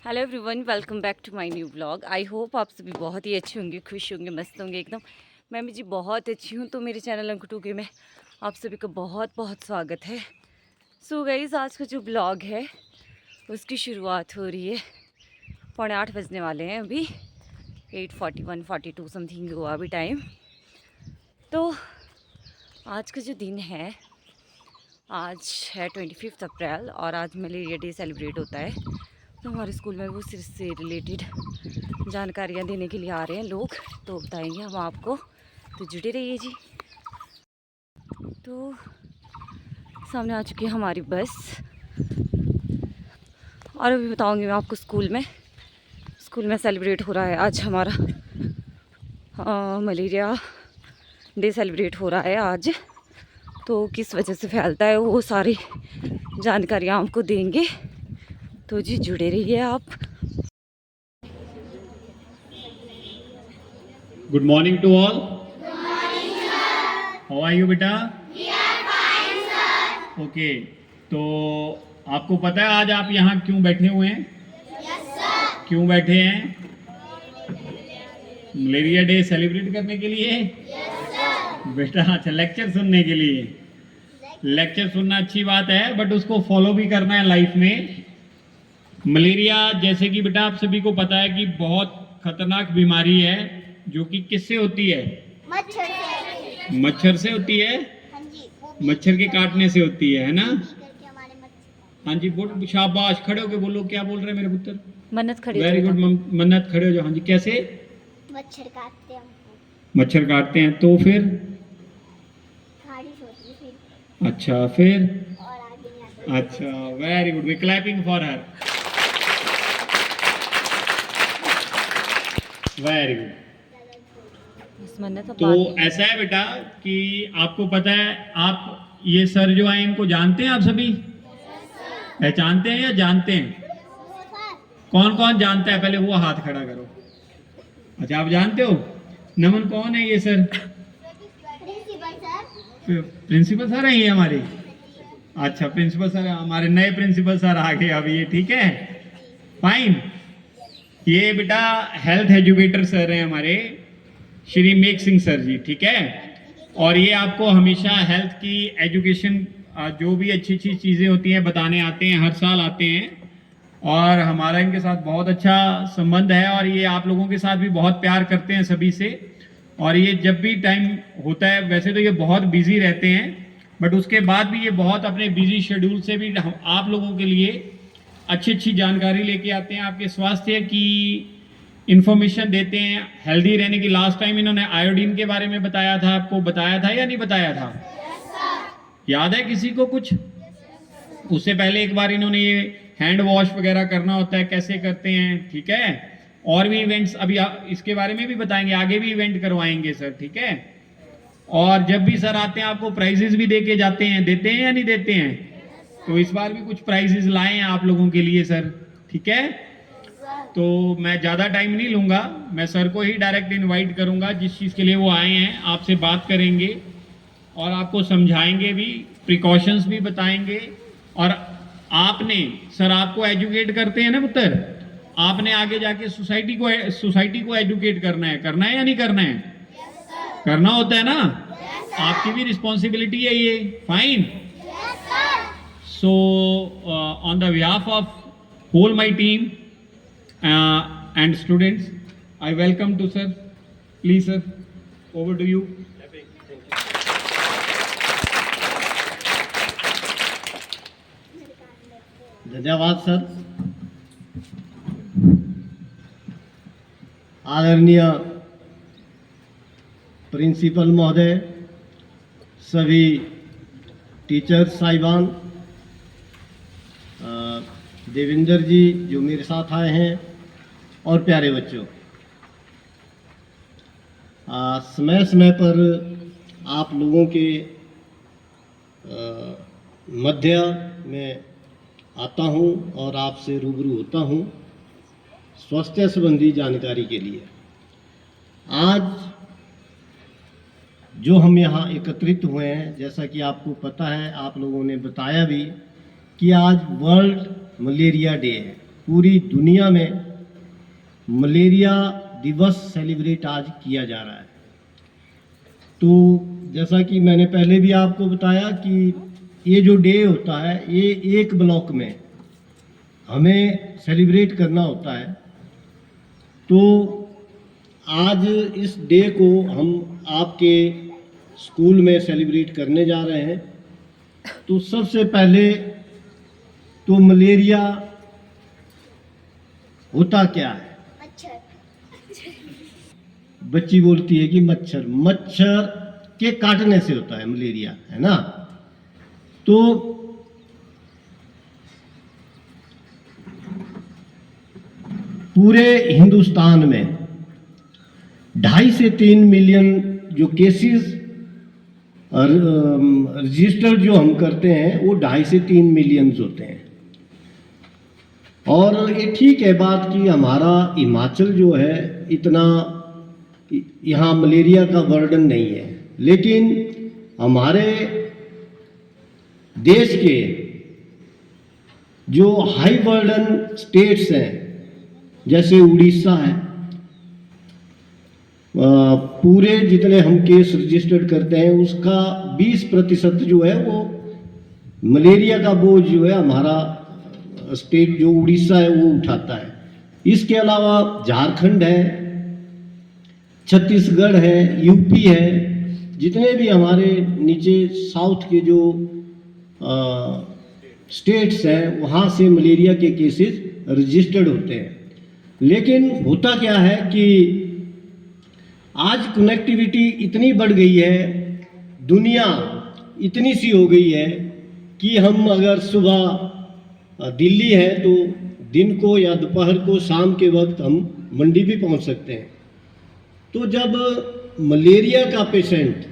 Hello everyone, welcome back to my new blog. I hope आप सभी बहुत ही अच्छे होंगे, खुश होंगे, मस्त होंगे एकदम। मैं भी जी बहुत अच्छी हूँ। तो मेरे चैनल अंकु टू के में आप सभी का बहुत बहुत स्वागत है। सो गाइस, आज का जो ब्लॉग है उसकी शुरुआत हो रही है। 7:45 बजने वाले हैं अभी। 8:41 42 समथिंग हुआ अभी टाइम। तो आज का जो दिन है, आज है 25 अप्रैल और आज मलेरिया डे सेलिब्रेट होता है। तो हमारे स्कूल में वो से रिलेटेड जानकारियाँ देने के लिए आ रहे हैं लोग, तो बताएंगे हम आपको, तो जुड़े रहिए जी। तो सामने आ चुकी है हमारी बस और अभी बताऊंगी मैं आपको। स्कूल में सेलिब्रेट हो रहा है आज हमारा मलेरिया डे सेलिब्रेट हो रहा है आज। तो किस वजह से फैलता है वो सारी जानकारियाँ आपको देंगे, तो जी जुड़े रहिए आप। Good morning to all. Good morning, sir. How are you, बेटा? We are fine, sir. Okay. तो आपको पता है आज आप यहाँ क्यों बैठे हुए हैं? Yes, sir. क्यों बैठे हैं? मलेरिया डे सेलिब्रेट करने के लिए? Yes, sir. बेटा अच्छा, लेक्चर सुनने के लिए। लेक्चर सुनना अच्छी बात है, बट उसको फॉलो भी करना है लाइफ में। मलेरिया जैसे कि बेटा आप सभी को पता है कि बहुत खतरनाक बीमारी है, जो कि किससे होती है? मच्छर से। मच्छर से होती है। हाँ जी, मच्छर के काटने से होती है ना? करके हमारे मच्छर। हाँ जी, बोल, शाबाश, खड़े होके बोलो, क्या बोल रहे हैं मेरे पुत्र? मन्नत खड़ी वेरी गुड मन्नत, खड़े हो जाओ। हाँ जी, कैसे? मच्छर काटते हैं हमको। मच्छर काटते हैं तो फिर? खारिश होती है फिर। अच्छा, फिर? और आगे नहीं आते। अच्छा, very good, we clapping for her. Very good. तो ऐसा है बेटा कि आपको पता है, आप ये सर जो आए इनको जानते हैं आप सभी? पहचानते हैं या जानते हैं? कौन कौन जानता है? पहले वो हाथ खड़ा करो। अच्छा, आप जानते हो। नमन, कौन है ये सर? प्रिंसिपल सर हैं ये हमारे। अच्छा, प्रिंसिपल सर, हमारे नए प्रिंसिपल सर आ गए अभी ये, ठीक है, फाइन। ये बेटा हेल्थ एजुकेटर सर हैं हमारे, श्री मेघ सिंह सर जी, ठीक है। और ये आपको हमेशा हेल्थ की एजुकेशन, जो भी अच्छी अच्छी चीज़ें होती हैं बताने आते हैं, हर साल आते हैं। और हमारा इनके साथ बहुत अच्छा संबंध है और ये आप लोगों के साथ भी बहुत प्यार करते हैं सभी से। और ये जब भी टाइम होता है, वैसे तो ये बहुत बिजी रहते हैं, बट उसके बाद भी ये बहुत अपने बिजी शेड्यूल से भी आप लोगों के लिए अच्छी अच्छी जानकारी लेके आते हैं, आपके स्वास्थ्य की इंफॉर्मेशन देते हैं, हेल्दी रहने की। लास्ट टाइम इन्होंने आयोडीन के बारे में बताया था, आपको बताया था या नहीं बताया था? याद है किसी को कुछ? उससे पहले एक बार इन्होंने ये हैंड वॉश वगैरह करना होता है, कैसे करते हैं, ठीक है। और भी इवेंट्स अभी इसके बारे में भी बताएंगे, आगे भी इवेंट करवाएंगे सर, ठीक है। और जब भी सर आते हैं आपको प्राइजेस भी दे के जाते हैं, देते हैं या नहीं देते हैं? तो इस बार भी कुछ प्राइजेस लाए हैं आप लोगों के लिए सर, ठीक है। तो मैं ज़्यादा टाइम नहीं लूँगा, मैं सर को ही डायरेक्ट इनवाइट करूँगा, जिस चीज़ के लिए वो आए हैं आपसे बात करेंगे और आपको समझाएंगे भी, प्रिकॉशंस भी बताएंगे। और आपने, सर आपको एजुकेट करते हैं ना पुत्र, आपने आगे जाके सोसाइटी को एजुकेट करना है या नहीं करना है? करना होता है ना, आपकी भी रिस्पॉन्सिबिलिटी है ये, fine. So on the behalf of whole my team and students, I welcome to sir. Please sir, over to you. धन्यवाद सर। आदरणीय प्रिंसिपल महोदय, सभी टीचर्स साहिबान, देवेंद्र जी जो मेरे साथ आए हैं, और प्यारे बच्चों, समय समय पर आप लोगों के मध्य में आता हूं और आपसे रूबरू होता हूं स्वास्थ्य संबंधी जानकारी के लिए। आज जो हम यहाँ एकत्रित हुए हैं, जैसा कि आपको पता है, आप लोगों ने बताया भी कि आज वर्ल्ड मलेरिया डे है। पूरी दुनिया में मलेरिया दिवस सेलिब्रेट आज किया जा रहा है। तो जैसा कि मैंने पहले भी आपको बताया कि ये जो डे होता है ये एक ब्लॉक में हमें सेलिब्रेट करना होता है। तो आज इस डे को हम आपके स्कूल में सेलिब्रेट करने जा रहे हैं। तो सबसे पहले तो मलेरिया होता क्या है? मच्छर। बच्ची बोलती है कि मच्छर, मच्छर के काटने से होता है मलेरिया, है ना। तो पूरे हिंदुस्तान में 2.5 से 3 मिलियन जो केसेस रजिस्टर्ड जो हम करते हैं वो 2.5 से 3 मिलियन होते हैं। और ये ठीक है बात कि हमारा हिमाचल जो है इतना यहाँ मलेरिया का बर्डन नहीं है, लेकिन हमारे देश के जो हाई बर्डन स्टेट्स हैं जैसे उड़ीसा है, पूरे जितने हम केस रजिस्टर्ड करते हैं उसका 20% जो है वो मलेरिया का बोझ जो है हमारा स्टेट जो उड़ीसा है वो उठाता है। इसके अलावा झारखंड है, छत्तीसगढ़ है, यूपी है, जितने भी हमारे नीचे साउथ के जो स्टेट्स हैं वहाँ से मलेरिया के केसेस रजिस्टर्ड होते हैं। लेकिन होता क्या है कि आज कनेक्टिविटी इतनी बढ़ गई है, दुनिया इतनी सी हो गई है कि हम अगर सुबह दिल्ली है तो दिन को या दोपहर को शाम के वक्त हम मंडी भी पहुंच सकते हैं। तो जब मलेरिया का पेशेंट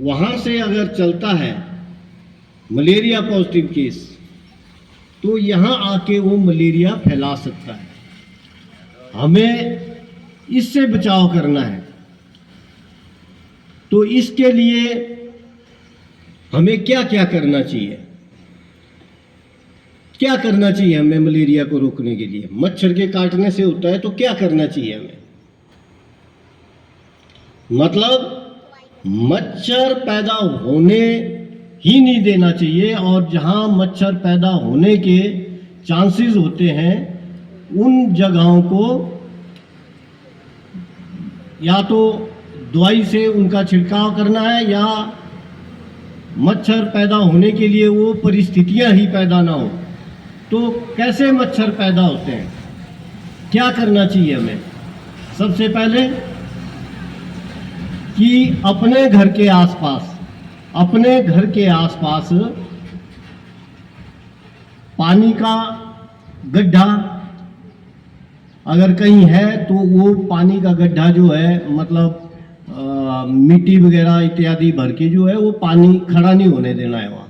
वहाँ से अगर चलता है मलेरिया पॉजिटिव केस, तो यहाँ आके वो मलेरिया फैला सकता है। हमें इससे बचाव करना है। तो इसके लिए हमें क्या क्या करना चाहिए? क्या करना चाहिए हमें मलेरिया को रोकने के लिए? मच्छर के काटने से होता है तो क्या करना चाहिए हमें? मतलब मच्छर पैदा होने ही नहीं देना चाहिए, और जहां मच्छर पैदा होने के चांसेस होते हैं उन जगहों को या तो दवाई से उनका छिड़काव करना है, या मच्छर पैदा होने के लिए वो परिस्थितियां ही पैदा ना हो। तो कैसे मच्छर पैदा होते हैं, क्या करना चाहिए हमें? सबसे पहले कि अपने घर के आसपास पानी का गड्ढा अगर कहीं है तो वो पानी का गड्ढा जो है मतलब मिट्टी वगैरह इत्यादि भर के जो है वो पानी खड़ा नहीं होने देना है वहाँ,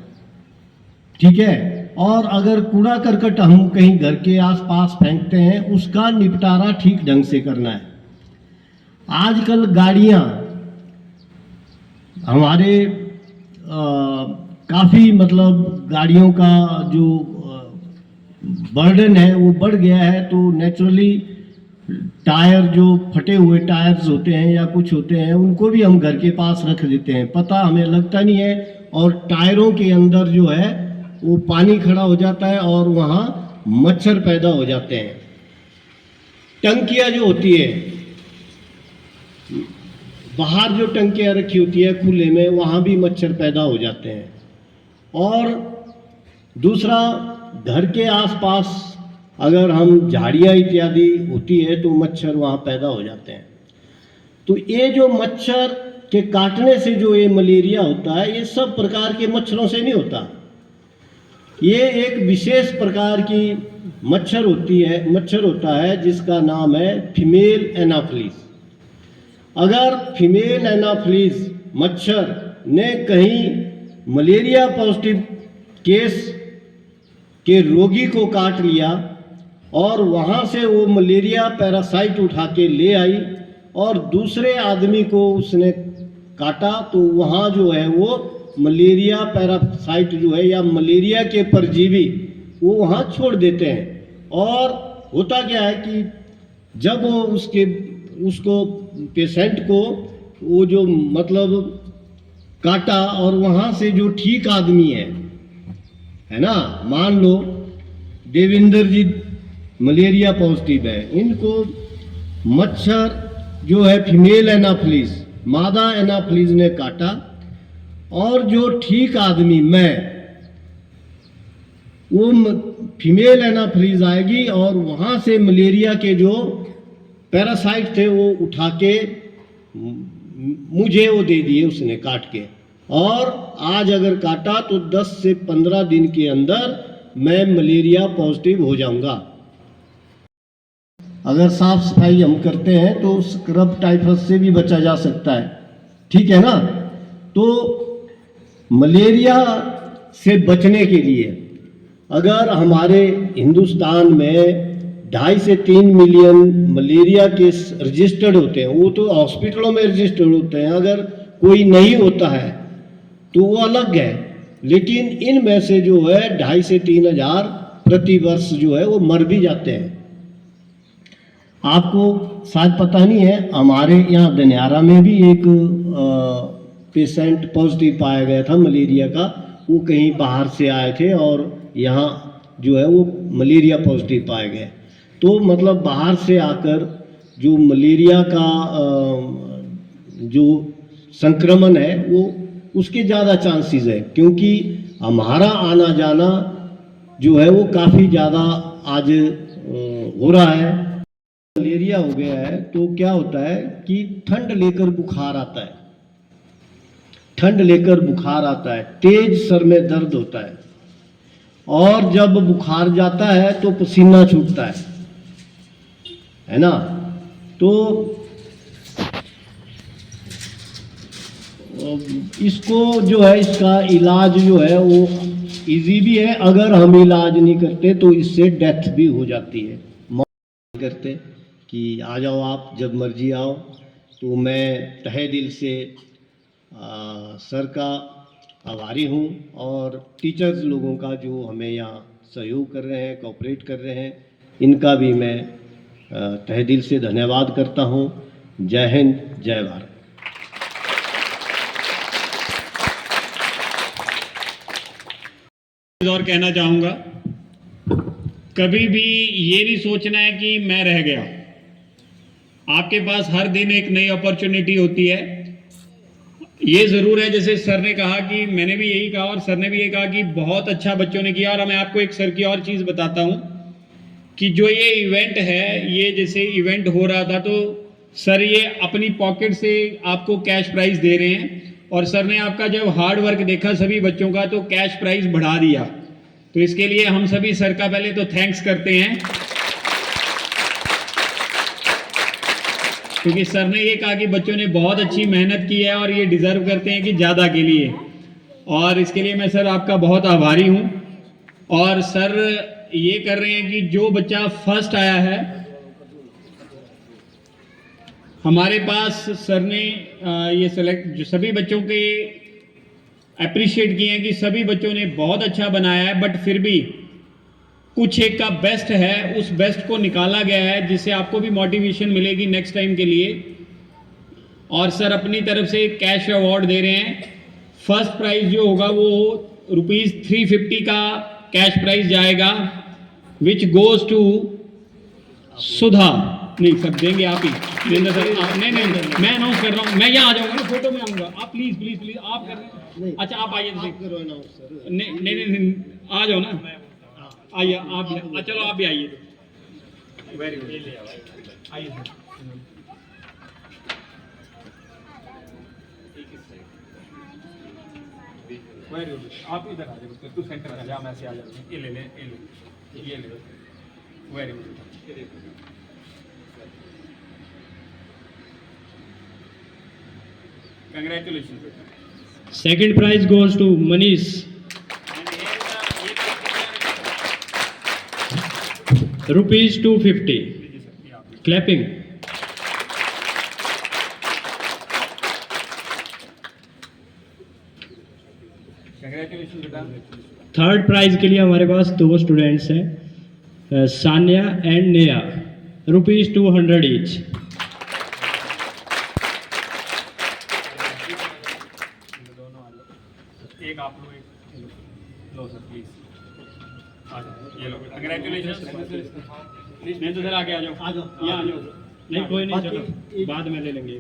ठीक है। और अगर कूड़ा करकट हम कहीं घर के आसपास फेंकते हैं उसका निपटारा ठीक ढंग से करना है। आजकल गाड़ियाँ हमारे काफ़ी मतलब गाड़ियों का जो बर्डन है वो बढ़ गया है। तो नेचुरली टायर जो फटे हुए टायर्स होते हैं या कुछ होते हैं उनको भी हम घर के पास रख देते हैं, पता हमें लगता नहीं है, और टायरों के अंदर जो है वो पानी खड़ा हो जाता है और वहाँ मच्छर पैदा हो जाते हैं। टंकियाँ जो होती है बाहर, जो टंकियाँ रखी होती है खुले में, वहाँ भी मच्छर पैदा हो जाते हैं। और दूसरा, घर के आसपास अगर हम झाड़ियाँ इत्यादि होती है तो मच्छर वहाँ पैदा हो जाते हैं। तो ये जो मच्छर के काटने से जो ये मलेरिया होता है ये सब प्रकार के मच्छरों से नहीं होता। ये एक विशेष प्रकार की मच्छर होता है जिसका नाम है फीमेल एनाफिलीज। अगर फीमेल एनाफिलीज मच्छर ने कहीं मलेरिया पॉजिटिव केस के रोगी को काट लिया और वहाँ से वो मलेरिया पैरासाइट उठा के ले आई और दूसरे आदमी को उसने काटा, तो वहाँ जो है वो मलेरिया पैरासाइट जो है या मलेरिया के परजीवी वो वहाँ छोड़ देते हैं और होता क्या है कि जब वो उसको पेशेंट को वो जो मतलब काटा और वहाँ से जो ठीक आदमी है ना, मान लो देवेंद्र जी मलेरिया पॉजिटिव है, इनको मच्छर जो है फीमेल एनाफिलिस, मादा एनाफिलिस ने काटा, और जो ठीक आदमी वो फीमेल एनाफिलिस आएगी और वहाँ से मलेरिया के जो पैरासाइट थे वो उठा के मुझे वो दे दिए उसने काट के, और आज अगर काटा तो 10 से 15 दिन के अंदर मैं मलेरिया पॉजिटिव हो जाऊंगा। अगर साफ सफाई हम करते हैं तो स्क्रब टाइफस से भी बचा जा सकता है, ठीक है ना। तो मलेरिया से बचने के लिए अगर हमारे हिंदुस्तान में 2.5 से 3 मिलियन मलेरिया केस रजिस्टर्ड होते हैं, वो तो हॉस्पिटलों में रजिस्टर्ड होते हैं, अगर कोई नहीं होता है तो वो अलग है, लेकिन इनमें से जो है 2.5 से 3 हज़ार प्रति वर्ष जो है वो मर भी जाते हैं। आपको शायद पता नहीं है, हमारे यहाँ दनियारा में भी एक पेशेंट पॉजिटिव पाया गया था मलेरिया का। वो कहीं बाहर से आए थे और यहाँ जो है वो मलेरिया पॉजिटिव पाए गए। तो मतलब बाहर से आकर जो मलेरिया का जो संक्रमण है वो उसके ज़्यादा चांसेस है, क्योंकि हमारा आना जाना जो है वो काफ़ी ज़्यादा आज हो रहा है। मलेरिया हो गया है तो क्या होता है कि ठंड लेकर बुखार आता है, ठंड लेकर बुखार आता है, तेज सर में दर्द होता है, और जब बुखार जाता है तो पसीना छूटता है ना। तो इसको जो है इसका इलाज जो है वो इजी भी है, अगर हम इलाज नहीं करते तो इससे डेथ भी हो जाती है। करते कि आ जाओ आप जब मर्जी आओ, तो मैं तहे दिल से सर का आभारी हूँ, और टीचर्स लोगों का जो हमें यहाँ सहयोग कर रहे हैं, कोऑपरेट कर रहे हैं, इनका भी मैं तहे दिल से धन्यवाद करता हूँ। जय हिंद, जय भारत। और कहना चाहूँगा, कभी भी ये नहीं सोचना है कि मैं रह गया। आपके पास हर दिन एक नई अपॉर्चुनिटी होती है। ये ज़रूर है, जैसे सर ने कहा कि मैंने भी यही कहा और सर ने भी ये कहा कि बहुत अच्छा बच्चों ने किया। और मैं आपको एक सर की और चीज़ बताता हूँ कि जो ये इवेंट है, ये जैसे इवेंट हो रहा था तो सर ये अपनी पॉकेट से आपको कैश प्राइज़ दे रहे हैं, और सर ने आपका जब हार्ड वर्क देखा सभी बच्चों का तो कैश प्राइज़ बढ़ा दिया। तो इसके लिए हम सभी सर का पहले तो थैंक्स करते हैं, क्योंकि सर ने ये कहा कि बच्चों ने बहुत अच्छी मेहनत की है और ये डिज़र्व करते हैं कि ज़्यादा के लिए, और इसके लिए मैं सर आपका बहुत आभारी हूँ। और सर ये कर रहे हैं कि जो बच्चा फर्स्ट आया है हमारे पास, सर ने ये सेलेक्ट जो सभी बच्चों के अप्रिशिएट किए हैं कि सभी बच्चों ने बहुत अच्छा बनाया है, बट फिर भी कुछ एक का बेस्ट है, उस बेस्ट को निकाला गया है जिससे आपको भी मोटिवेशन मिलेगी नेक्स्ट टाइम के लिए। और सर अपनी तरफ से कैश अवार्ड दे रहे हैं। फर्स्ट प्राइज जो होगा वो ₹350 का कैश प्राइज जाएगा, विच गोज टू सुधा। नहीं सर देंगे आप ही, देंगे सर। नहीं मैं अनाउंस कर रहा हूँ, मैं यहाँ आ जाऊँगा ना, फोटो में आऊँगा। आप प्लीज़ प्लीज़ प्लीज़ आप कर रहे हैं। अच्छा आप आइए, नहीं आ जाओ ना, आइए आप भी। चलो आप भी आइए। वेरी गुड, आइए सर। वेरी गुड, आप इधर आ जाओ, तू सेंटर आ जा, मैं से आ जाऊँ। ये ले ये ले। Very good. Congratulations बेटा। Second prize goes to Manish. ₹250. Clapping. Congratulations बेटा। थर्ड प्राइज के लिए हमारे पास 2 स्टूडेंट्स हैं, Sanya and Neha. ₹200 each. एक आप लो, एक लो सर प्लीज। ये लो, कंग्रेचुलेशन। नहीं तो सर आगे आ जाओ, यहाँ आ जाओ। नहीं कोई नहीं, बाकी चलो बाद में ले लेंगे।